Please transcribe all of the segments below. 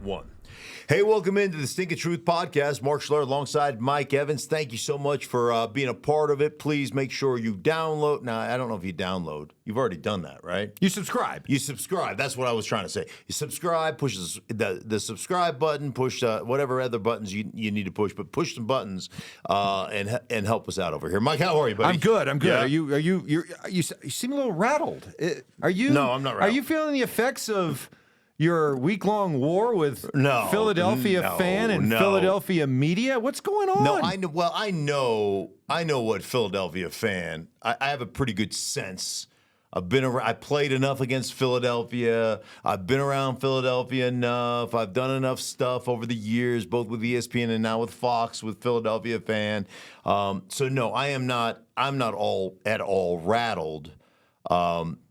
1. Hey, welcome into the Stinkin Truth Podcast. Mark Schlereth alongside Mike Evans. Thank you so much for being a part of it. Please make sure you download. Now, I don't know if you download. You've already done that, right? You subscribe. You subscribe. That's what I was trying to say. You subscribe, push the subscribe button, push whatever other buttons you need to push, but push some buttons and help us out over here. Mike, how are you, buddy? I'm good. I'm good. Yeah. You seem a little rattled. Are you? No, I'm not rattled. Are you feeling the effects of your week-long war with Philadelphia fan and Philadelphia media? What's going on? No, I know. Well, I know what Philadelphia fan. I have a pretty good sense. I played enough against Philadelphia. I've been around Philadelphia enough. I've done enough stuff over the years, both with ESPN and now with Fox, with Philadelphia fan. So no, I'm not at all rattled.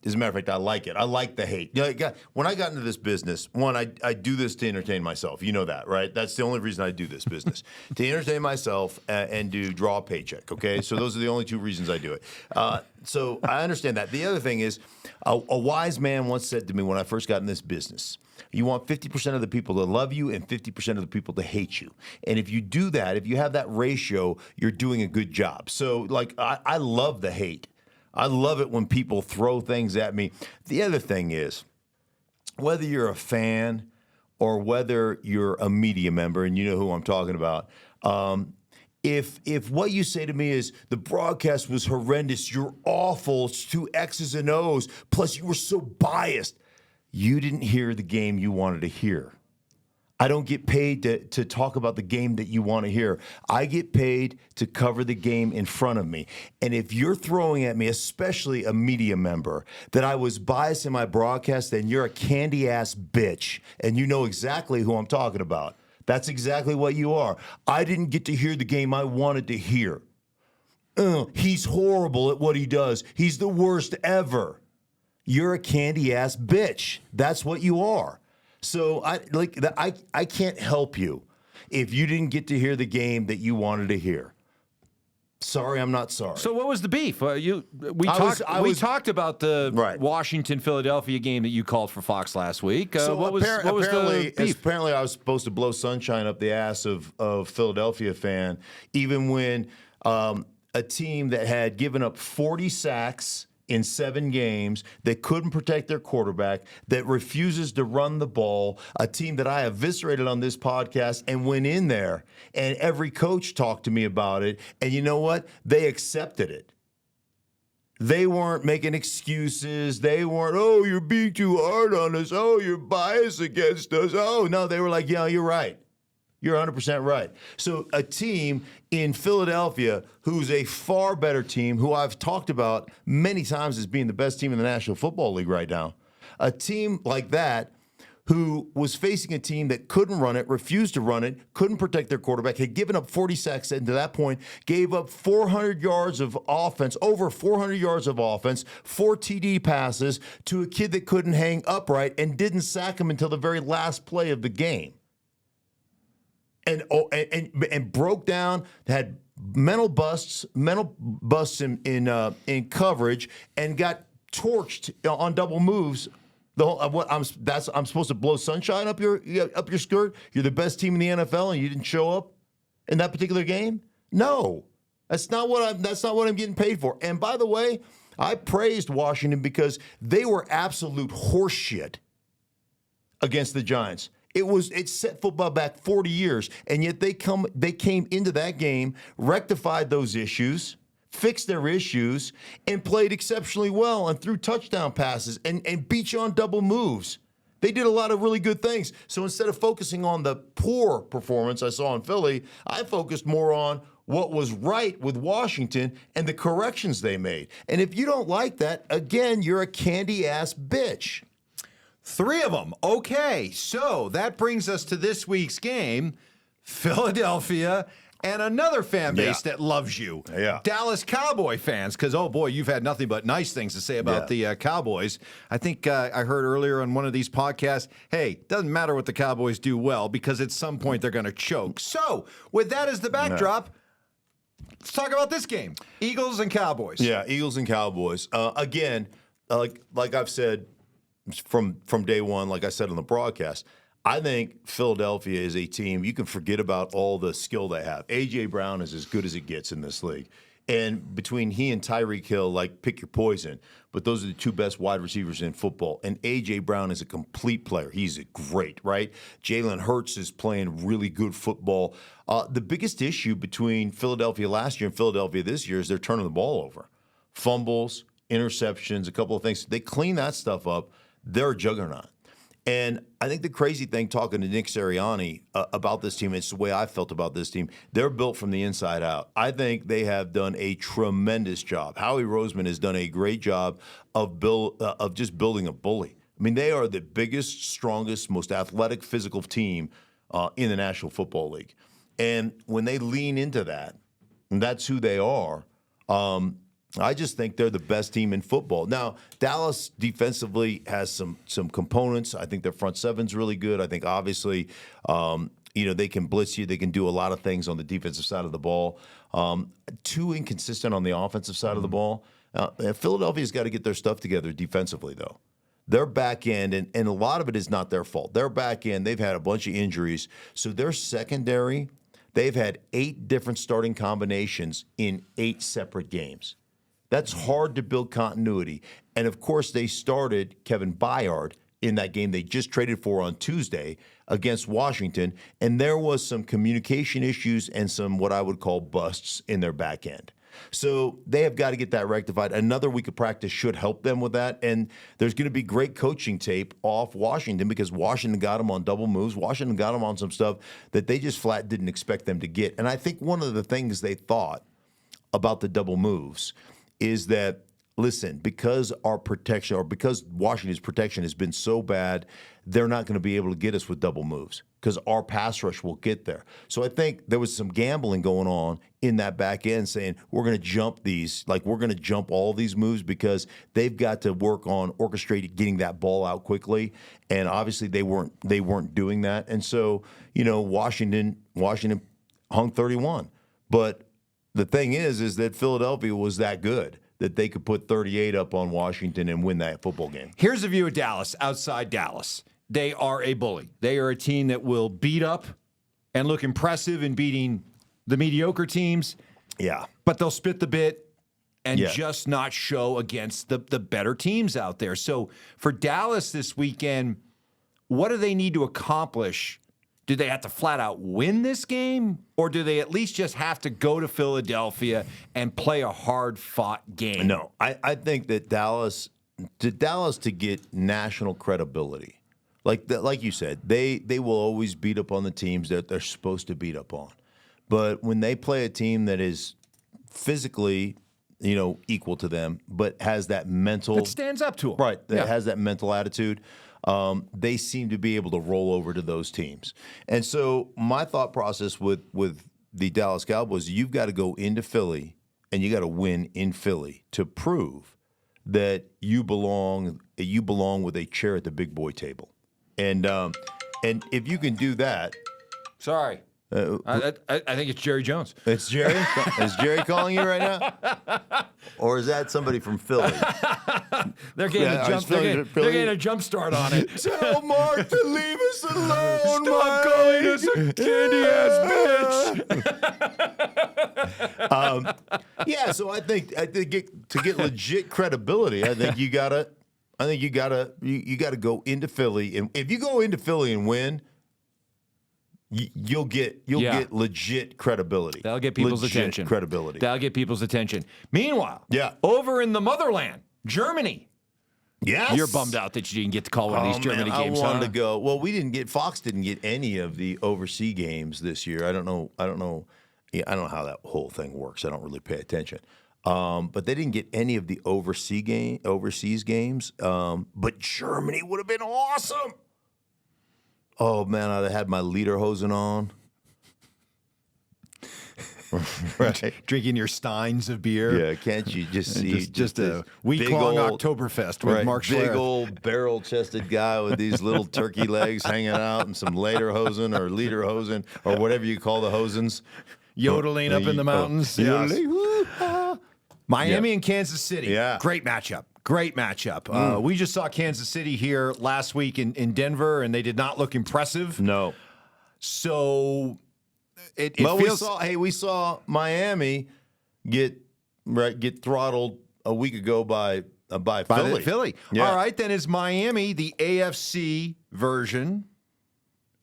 As a matter of fact, I like it. I like the hate. You know, when I got into this business, I do this to entertain myself. You know that, right? That's the only reason I do this business, to entertain myself and to draw a paycheck, okay? So those are the only two reasons I do it. So I understand that. The other thing is, a wise man once said to me when I first got in this business, you want 50% of the people to love you and 50% of the people to hate you. And if you do that, if you have that ratio, you're doing a good job. So, like, I love the hate. I love it when people throw things at me. The other thing is, whether you're a fan or whether you're a media member, and you know who I'm talking about, if what you say to me is the broadcast was horrendous, you're awful, it's two X's and O's, plus you were so biased, you didn't hear the game you wanted to hear. I don't get paid to talk about the game that you want to hear. I get paid to cover the game in front of me. And if you're throwing at me, especially a media member, that I was biased in my broadcast, then you're a candy-ass bitch. And you know exactly who I'm talking about. That's exactly what you are. I didn't get to hear the game I wanted to hear. He's horrible at what he does. He's the worst ever. You're a candy-ass bitch. That's what you are. So I can't help you if you didn't get to hear the game that you wanted to hear. Sorry, I'm not sorry. So what was the beef? We talked about the Washington-Philadelphia game that you called for Fox last week. What was the beef? Apparently, I was supposed to blow sunshine up the ass of Philadelphia fan, even when a team that had given up 40 sacks in 7 games, that couldn't protect their quarterback, that refuses to run the ball, a team that I eviscerated on this podcast and went in there, and every coach talked to me about it, and you know what? They accepted it. They weren't making excuses. They weren't, oh, you're being too hard on us. Oh, you're biased against us. Oh, no, they were like, yeah, you're right. You're 100% right. So a team in Philadelphia who's a far better team, who I've talked about many times as being the best team in the National Football League right now, a team like that who was facing a team that couldn't run it, refused to run it, couldn't protect their quarterback, had given up 40 sacks, and to that point gave up 400 yards of offense, over 400 yards of offense, 4 TD passes to a kid that couldn't hang upright and didn't sack him until the very last play of the game. And broke down, had mental busts in coverage, and got torched on double moves. I'm supposed to blow sunshine up your skirt. You're the best team in the NFL, and you didn't show up in that particular game. No, that's not what I'm getting paid for. And by the way, I praised Washington because they were absolute horseshit against the Giants. It set football back 40 years, and yet they came into that game, rectified those issues, fixed their issues, and played exceptionally well and threw touchdown passes and beat you on double moves. They did a lot of really good things. So instead of focusing on the poor performance I saw in Philly, I focused more on what was right with Washington and the corrections they made. And if you don't like that, again, you're a candy-ass bitch. 3 of them. Okay, so that brings us to this week's game, Philadelphia and another fan base that loves you. Yeah. Dallas Cowboy fans, because, oh, boy, you've had nothing but nice things to say about the Cowboys. I think I heard earlier on one of these podcasts, hey, doesn't matter what the Cowboys do well because at some point they're going to choke. So with that as the backdrop, let's talk about this game, Eagles and Cowboys. Yeah, Eagles and Cowboys. Again, like I've said, from day one, like I said on the broadcast, I think Philadelphia is a team you can forget about all the skill they have. A.J. Brown is as good as it gets in this league. And between he and Tyreek Hill, like, pick your poison. But those are the two best wide receivers in football. And A.J. Brown is a complete player. He's great, right? Jalen Hurts is playing really good football. The biggest issue between Philadelphia last year and Philadelphia this year is they're turning the ball over. Fumbles, interceptions, a couple of things. They clean that stuff up. They're a juggernaut. And I think the crazy thing, talking to Nick Sirianni about this team, it's the way I felt about this team. They're built from the inside out. I think they have done a tremendous job. Howie Roseman has done a great job of just building a bully. I mean, they are the biggest, strongest, most athletic, physical team in the National Football League. And when they lean into that, and that's who they are, I just think they're the best team in football. Now, Dallas defensively has some components. I think their front seven's really good. I think, obviously, they can blitz you. They can do a lot of things on the defensive side of the ball. Too inconsistent on the offensive side of the ball. Philadelphia's got to get their stuff together defensively, though. Their back end, and a lot of it is not their fault. Their back end, they've had a bunch of injuries. So their secondary, they've had 8 different starting combinations in 8 separate games. That's hard to build continuity. And, of course, they started Kevin Byard in that game they just traded for on Tuesday against Washington, and there was some communication issues and some what I would call busts in their back end. So they have got to get that rectified. Another week of practice should help them with that, and there's going to be great coaching tape off Washington because Washington got them on double moves. Washington got them on some stuff that they just flat didn't expect them to get. And I think one of the things they thought about the double moves is that, listen, because our protection or because Washington's protection has been so bad, they're not going to be able to get us with double moves because our pass rush will get there. So I think there was some gambling going on in that back end saying we're going to jump these, like we're going to jump all these moves because they've got to work on orchestrating getting that ball out quickly. And obviously they weren't doing that. And so, Washington hung 31. But the thing is that Philadelphia was that good that they could put 38 up on Washington and win that football game. Here's a view of Dallas, outside Dallas. They are a bully. They are a team that will beat up and look impressive in beating the mediocre teams. Yeah. But they'll spit the bit and just not show against the better teams out there. So for Dallas this weekend, what do they need to accomplish? Do they have to flat out win this game, or do they at least just have to go to Philadelphia and play a hard-fought game? No, I think that Dallas to get national credibility, like you said, they will always beat up on the teams that they're supposed to beat up on. But when they play a team that is physically, equal to them, but has that mental... That stands up to them. Right, that has that mental attitude... they seem to be able to roll over to those teams. And so my thought process with the Dallas Cowboys, you've got to go into Philly and you got to win in Philly to prove that you belong with a chair at the big boy table. And if you can do that... Sorry. I think it's Jerry Jones. It's Jerry? Is Jerry calling you right now? Or is that somebody from Philly? They're getting a jump start on it. Tell Mark to leave us alone, Stop calling us a candy-ass bitch. So I think to get legit credibility, I think you gotta go into Philly, and if you go into Philly and win, you'll get legit credibility. That'll get people's attention. Credibility. That'll get people's attention. Meanwhile, yeah, over in the motherland, Germany. Yes. You're bummed out that you didn't get to call one of these Germany games. I wanted to go. Well, Fox didn't get any of the overseas games this year. I don't know. Yeah, I don't know how that whole thing works. I don't really pay attention. But they didn't get any of the overseas games. But Germany would have been awesome. Oh, man, I'd have had my lederhosen on. Right. Drinking your steins of beer. Yeah, can't you just see? just a week-long Oktoberfest with Mark Schlereth. Big old barrel-chested guy with these little turkey legs hanging out and some lederhosen or whatever you call the hosens. Yodeling up in the mountains. Yes. Miami and Kansas City. Yeah. Great matchup. Great matchup. We just saw Kansas City here last week in Denver, and they did not look impressive. No. So it But feels... we saw Miami get throttled a week ago by Philly. Philly. Yeah. All right, then is Miami the AFC version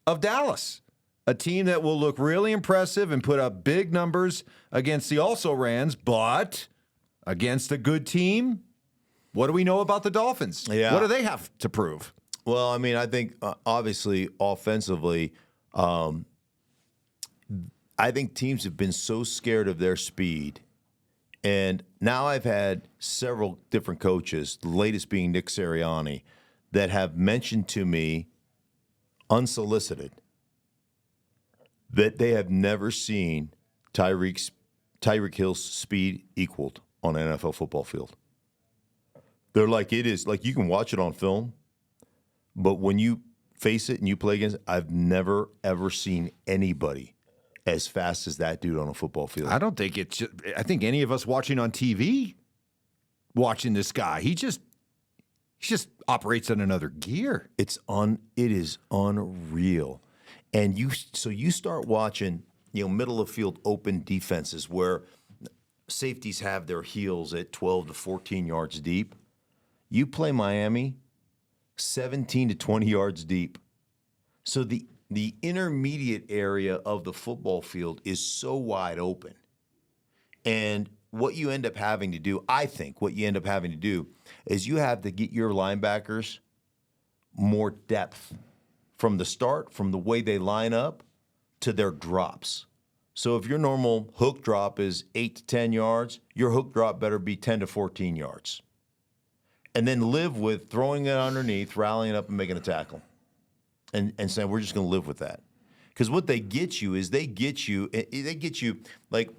of Dallas? A team that will look really impressive and put up big numbers against the also-rans, but against a good team? What do we know about the Dolphins? Yeah. What do they have to prove? Well, I mean, I think obviously offensively, I think teams have been so scared of their speed. And now I've had several different coaches, the latest being Nick Sirianni, that have mentioned to me, unsolicited, that they have never seen Tyreek Hill's speed equaled on an NFL football field. They're like, it is like you can watch it on film, but when you face it and you play against it, I've never, ever seen anybody as fast as that dude on a football field. I don't think it's just, I think any of us watching on TV, watching this guy, he just operates in another gear. It is unreal. And you start watching, middle of field open defenses where safeties have their heels at 12 to 14 yards deep. You play Miami 17 to 20 yards deep. So the intermediate area of the football field is so wide open. And what you end up having to do, I think, is you have to get your linebackers more depth from the start, from the way they line up to their drops. So if your normal hook drop is 8 to 10 yards, your hook drop better be 10 to 14 yards. And then live with throwing it underneath, rallying up, and making a tackle. And saying, we're just going to live with that. Because what they get you is they get you like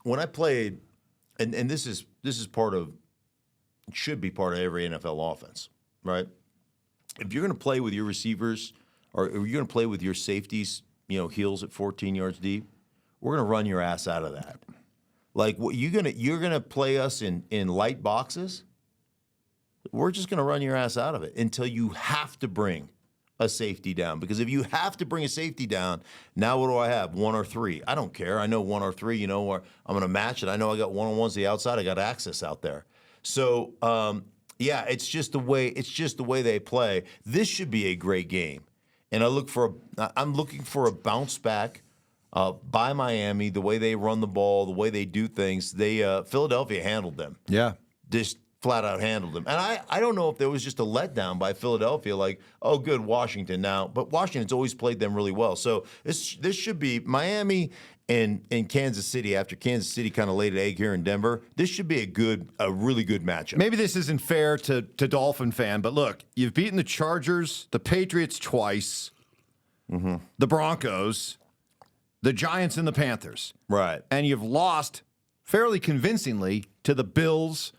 when I played, and this is part of, it should be part of every NFL offense, right? If you're going to play with your receivers or you're going to play with your safeties, heels at 14 yards deep, we're going to run your ass out of that. Like you're going to play us in light boxes. We're just going to run your ass out of it until you have to bring a safety down. Because if you have to bring a safety down, now what do I have? 1 or 3? I don't care. I know 1 or 3, or I'm going to match it. I know I got one-on-ones to the outside. I got access out there. So, it's just the way they play. This should be a great game. And I'm looking for a bounce back by Miami, the way they run the ball, the way they do things. Philadelphia handled them. Yeah. Just flat out handled them. And I don't know if there was just a letdown by Philadelphia, like, oh, good, Washington now. But Washington's always played them really well. So this should be Miami and Kansas City after Kansas City kind of laid an egg here in Denver. This should be a really good matchup. Maybe this isn't fair to Dolphin fan, but look, you've beaten the Chargers, the Patriots twice, the Broncos, the Giants, and the Panthers. Right. And you've lost fairly convincingly to the Bills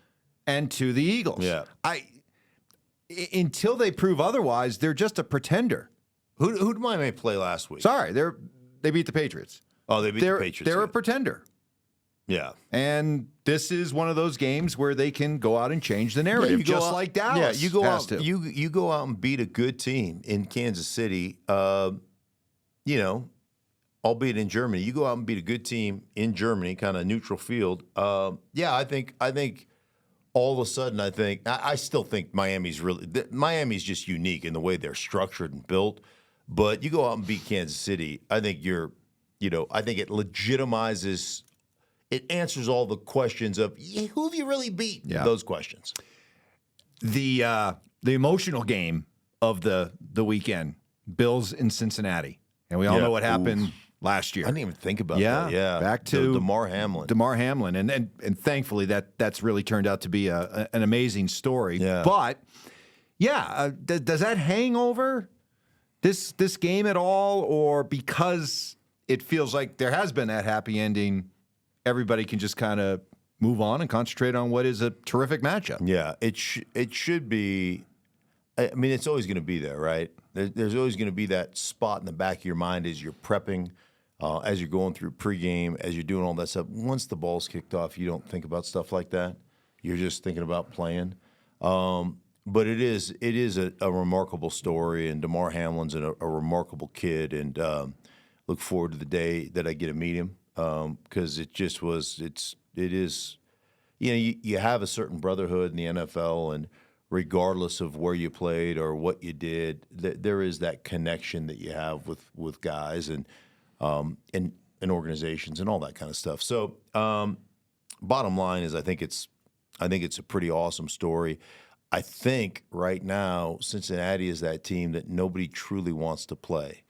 and to the Eagles. Yeah. Until they prove otherwise, they're just a pretender. Who did Miami play last week? Sorry, they beat the Patriots. Oh, they beat the Patriots. They're a pretender. Yeah. And this is one of those games where they can go out and change the narrative, just like Dallas. Yeah, you go has out. to. You go out and beat a good team in Kansas City. Albeit in Germany, you go out and beat a good team in Germany, kind of neutral field. I think. All of a sudden, I still think Miami's just unique in the way they're structured and built. But you go out and beat Kansas City, I think I think it legitimizes, it answers all the questions of who have you really beat? Yeah. Those questions. The emotional game of the weekend, Bills in Cincinnati, and we all know what happened last year. I didn't even think about that. Yeah, back to Damar Hamlin. Damar Hamlin, and thankfully that's really turned out to be an amazing story. Yeah. But does that hang over this game at all, or because it feels like there has been that happy ending, everybody can just kind of move on and concentrate on what is a terrific matchup? Yeah, it should be. I mean, it's always going to be there, right? There's always going to be that spot in the back of your mind as you're prepping, as you're going through pregame, as you're doing all that stuff. Once the ball's kicked off, you don't think about stuff like that. You're just thinking about playing. But it is a remarkable story, and DeMar Hamlin's a remarkable kid, and look forward to the day that I get to meet him, because it is, you have a certain brotherhood in the NFL, and regardless of where you played or what you did, there is that connection that you have with guys and organizations and all that kind of stuff. So, bottom line is, I think it's a pretty awesome story. I think right now Cincinnati is that team that nobody truly wants to play.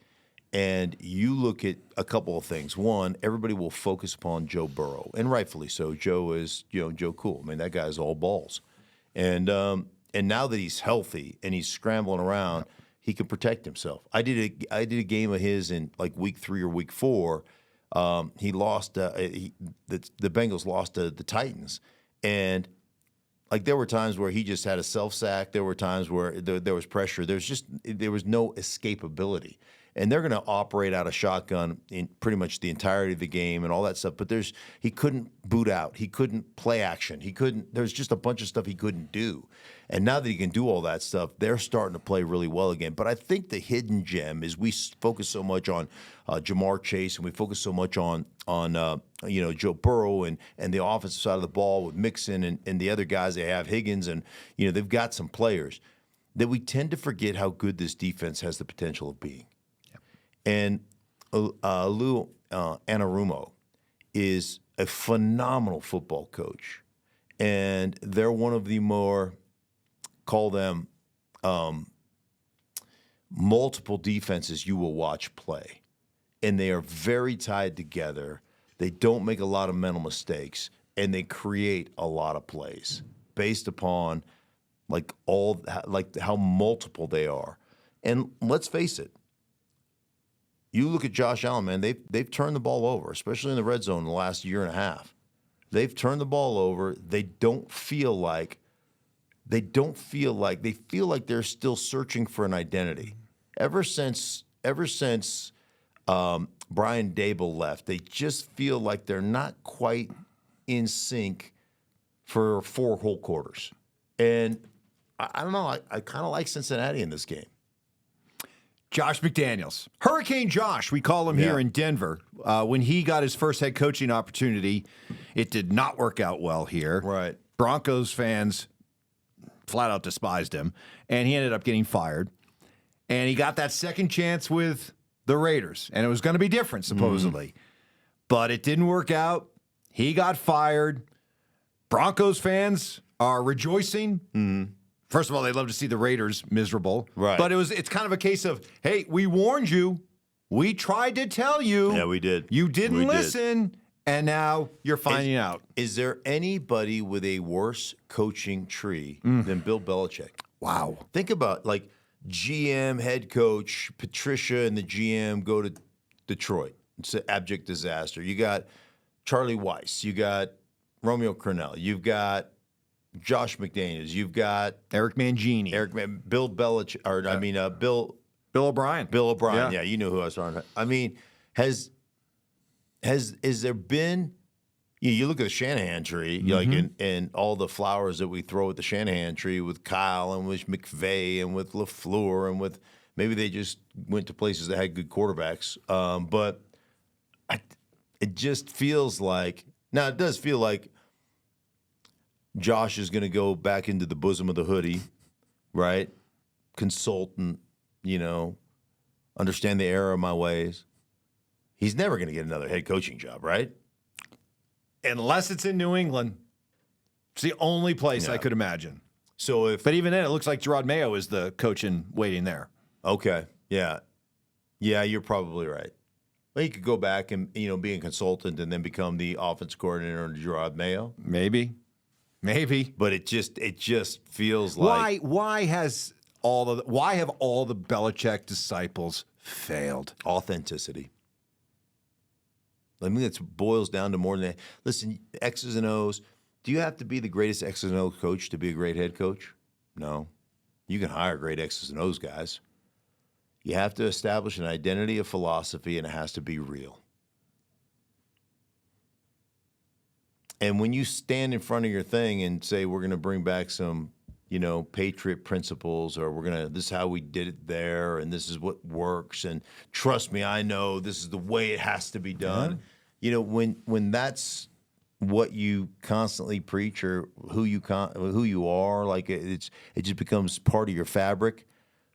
And you look at a couple of things. One, everybody will focus upon Joe Burrow, and rightfully so. Joe is, Joe Cool. I mean, that guy's all balls. And now that he's healthy and he's scrambling around, he can protect himself. I did a game of his in like week 3 or week 4. He lost. The Bengals lost to the Titans, and like there were times where he just had a self sack. There were times where there was pressure. There was no escapability. And they're going to operate out of shotgun in pretty much the entirety of the game and all that stuff. But he couldn't boot out. He couldn't play action. There's just a bunch of stuff he couldn't do. And now that he can do all that stuff, they're starting to play really well again. But I think the hidden gem is we focus so much on Jamar Chase, and we focus so much on Joe Burrow and the offensive side of the ball with Mixon and the other guys they have, Higgins, and they've got some players, that we tend to forget how good this defense has the potential of being. And Lou Anarumo is a phenomenal football coach. And they're one of the more, call them, multiple defenses you will watch play. And they are very tied together. They don't make a lot of mental mistakes. And they create a lot of plays based upon how multiple they are. And let's face it. You look at Josh Allen, man, they've turned the ball over, especially in the red zone in the last year and a half. They've turned the ball over. They feel like they're still searching for an identity. Ever since Brian Daboll left, they just feel like they're not quite in sync for 4 whole quarters. And I don't know, I kind of like Cincinnati in this game. Josh McDaniels. Hurricane Josh, we call him here in Denver. When he got his first head coaching opportunity, it did not work out well here. Right. Broncos fans flat out despised him, and he ended up getting fired. And he got that second chance with the Raiders, and it was going to be different, supposedly. But it didn't work out. He got fired. Broncos fans are rejoicing. First of all, they love to see the Raiders miserable. Right. But it's kind of a case of, hey, we warned you. We tried to tell you. Yeah, we did. You didn't listen, and now you're finding out. Is there anybody with a worse coaching tree than Bill Belichick? Wow. Think about, GM, head coach, Patricia and the GM go to Detroit. It's an abject disaster. You got Charlie Weiss. You got Romeo Crennel. You've got Josh McDaniels. You've got Eric Mangini. Bill Belichick. Bill O'Brien. Bill O'Brien. Yeah, you know who I was talking about. I mean, has there been? You look at the Shanahan tree, and all the flowers that we throw at the Shanahan tree with Kyle and with McVay and with LaFleur and with maybe they just went to places that had good quarterbacks. But it just feels like now it does feel like Josh is going to go back into the bosom of the hoodie, right? Consultant, understand the error of my ways. He's never going to get another head coaching job, right? Unless it's in New England. It's the only place I could imagine. But even then, it looks like Gerard Mayo is the coach in waiting there. Okay, yeah. Yeah, you're probably right. Well, he could go back and, be a consultant and then become the offense coordinator under Gerard Mayo. Maybe. But it just feels like why have all the Belichick disciples failed? Authenticity. I mean, it boils down to more than that. Listen, X's and O's. Do you have to be the greatest X's and O's coach to be a great head coach? No. You can hire great X's and O's guys. You have to establish an identity, a philosophy, and it has to be real. And when you stand in front of your thing and say, we're going to bring back some Patriot principles, or this is how we did it there, and this is what works, and trust me, I know this is the way it has to be done. Yeah. When that's what you constantly preach, or who you are, like it just becomes part of your fabric.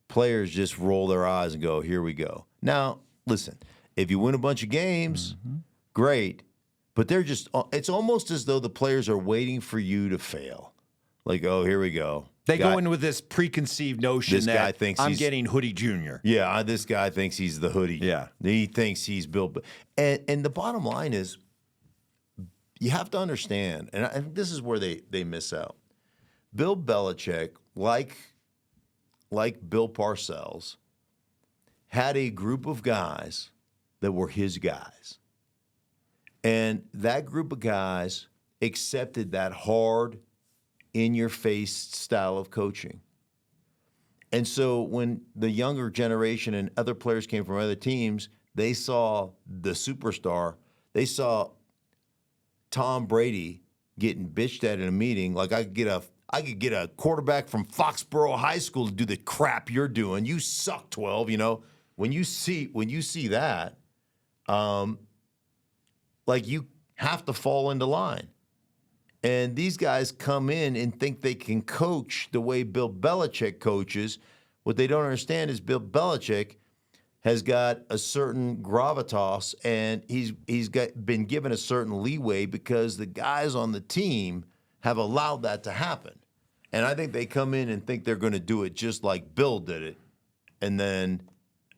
Players just roll their eyes and go, "Here we go." Now, listen, if you win a bunch of games, great, but it's almost as though the players are waiting for you to fail. Like, oh, here we go. They go in with this preconceived notion this guy thinks I'm getting Hoodie Jr. Yeah, this guy thinks he's the Hoodie. Yeah. He thinks he's Bill. And the bottom line is, you have to understand, and this is where they miss out. Bill Belichick, like Bill Parcells, had a group of guys that were his guys. And that group of guys accepted that hard, in-your-face style of coaching. And so when the younger generation and other players came from other teams, they saw the superstar. They saw Tom Brady getting bitched at in a meeting. Like, I could get a quarterback from Foxborough High School to do the crap you're doing. You suck, 12, When you see that, like, you have to fall into line. And these guys come in and think they can coach the way Bill Belichick coaches. What they don't understand is Bill Belichick has got a certain gravitas, and he's been given a certain leeway because the guys on the team have allowed that to happen. And I think they come in and think they're going to do it just like Bill did it, and then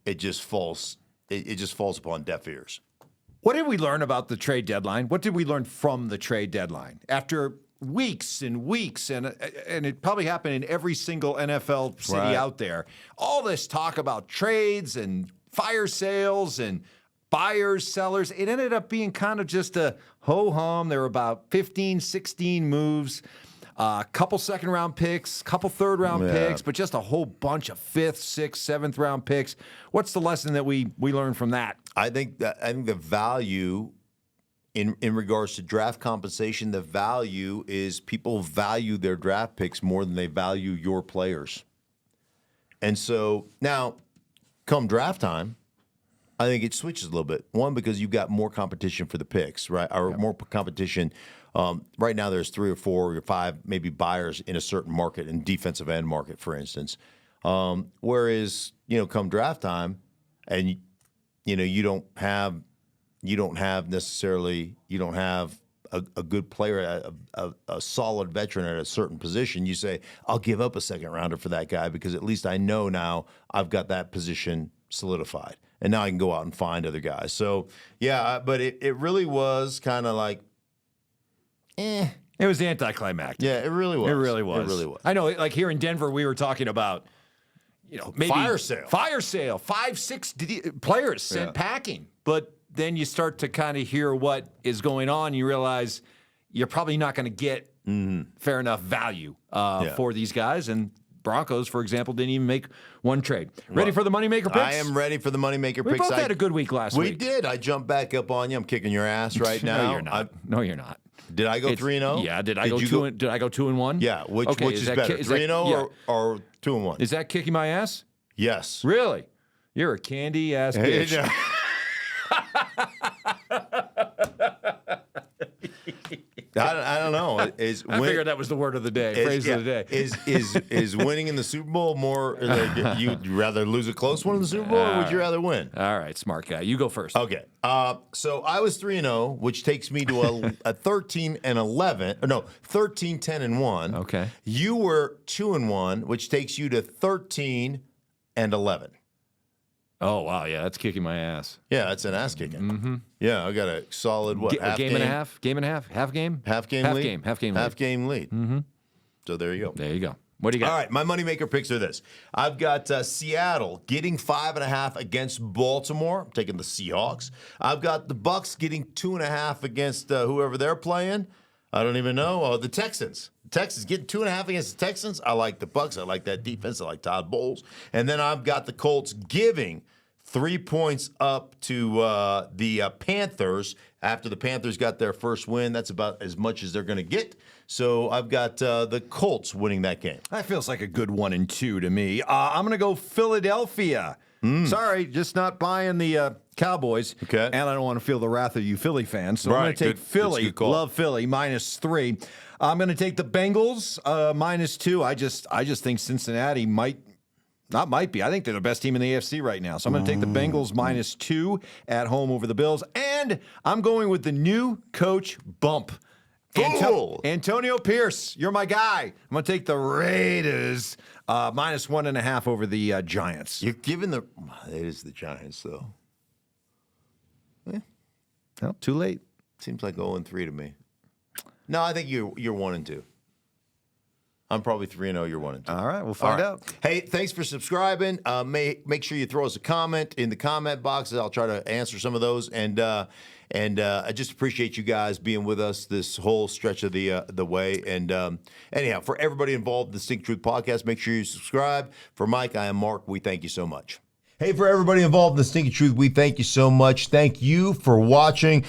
it just falls upon deaf ears. What did we learn about the trade deadline? What did we learn from the trade deadline? After weeks and weeks, and it probably happened in every single NFL city out there, all this talk about trades and fire sales and buyers, sellers, it ended up being kind of just a ho-hum. There were about 15, 16 moves, a couple second-round picks, a couple third-round picks, but just a whole bunch of fifth, sixth, seventh-round picks. What's the lesson that we learned from that? I think the value in regards to draft compensation, the value is people value their draft picks more than they value your players. And so now, come draft time, I think it switches a little bit. One, because you've got more competition for the picks, right? Or more competition. Right now, there's 3 or 4 or 5 maybe buyers in a certain market, in defensive end market, for instance. Whereas, come draft time, and you don't have a good player, a solid veteran at a certain position. You say, I'll give up a second rounder for that guy because at least I know now I've got that position solidified. And now I can go out and find other guys. So, yeah, but it really was kind of like, It was anticlimactic. Yeah, it really was. It really was. It really was. I know, like here in Denver, we were talking about, maybe fire sale, 5, 6 players sent packing. But then you start to kind of hear what is going on. You realize you're probably not going to get fair enough value for these guys. And Broncos, for example, didn't even make one trade. Ready for the Moneymaker picks? I am ready for the Moneymaker picks. We both had a good week last week. We did. I jumped back up on you. I'm kicking your ass right now. No, you're not. No, you're not. Did I go 3-0? Yeah. Did I go 2-1? Yeah. Which is better, 3-0 or 2-1? Is that kicking my ass? Yes. Really? You're a candy ass bitch. I don't know. I figured that was the word of the day, phrase of the day. Is winning in the Super Bowl more? You'd rather lose a close one in the Super Bowl, or would you rather win? All right, smart guy. You go first. Okay. So I was 3-0, which takes me to a 13-11. No, 13-10-1. Okay. You were 2-1, which takes you to 13-11. Oh, wow. Yeah, that's kicking my ass. Yeah, that's an ass kicking. Mm-hmm. Yeah, I got a solid, half game and a half? Game and a half? Half game? Half game lead. Half game lead. Mm-hmm. So there you go. There you go. What do you got? All right, my Moneymaker picks are this. I've got Seattle getting 5.5 against Baltimore. I'm taking the Seahawks. I've got the Bucks getting 2.5 against whoever they're playing. I don't even know. The Texans. Texans getting 2.5 against the Texans. I like the Bucks. I like that defense. I like Todd Bowles. And then I've got the Colts giving 3 points up to the Panthers after the Panthers got their first win. That's about as much as they're going to get. So I've got the Colts winning that game. That feels like a good 1-2 to me. I'm going to go Philadelphia. Sorry, just not buying the Cowboys. Okay. And I don't want to feel the wrath of you Philly fans. So I'm going to take Philly. Love Philly, -3. I'm going to take the Bengals, -2. I just think Cincinnati I think they're the best team in the AFC right now. So I'm going to take the Bengals -2 at home over the Bills. And I'm going with the new coach bump. Antonio Pierce, you're my guy. I'm going to take the Raiders -1.5 over the Giants. You're giving it is the Giants, though. Well, too late. Seems like 0-3 to me. No, I think you're 1-2. I'm probably 3-0. You're 1-2. All right, we'll find out. Hey, thanks for subscribing. Make sure you throw us a comment in the comment boxes. I'll try to answer some of those. And I just appreciate you guys being with us this whole stretch of the way. And anyhow, for everybody involved in the Stink Truth podcast, make sure you subscribe. For Mike, I am Mark. We thank you so much. Hey, for everybody involved in the Stinky Truth, we thank you so much. Thank you for watching.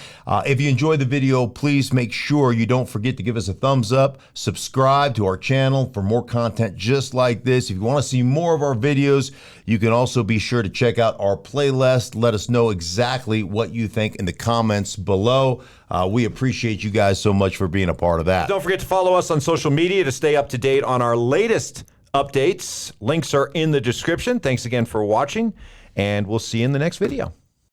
If you enjoyed the video, please make sure you don't forget to give us a thumbs up. Subscribe to our channel for more content just like this. If you want to see more of our videos, you can also be sure to check out our playlist. Let us know exactly what you think in the comments below. We appreciate you guys so much for being a part of that. Don't forget to follow us on social media to stay up to date on our latest updates. Links are in the description. Thanks again for watching, and we'll see you in the next video.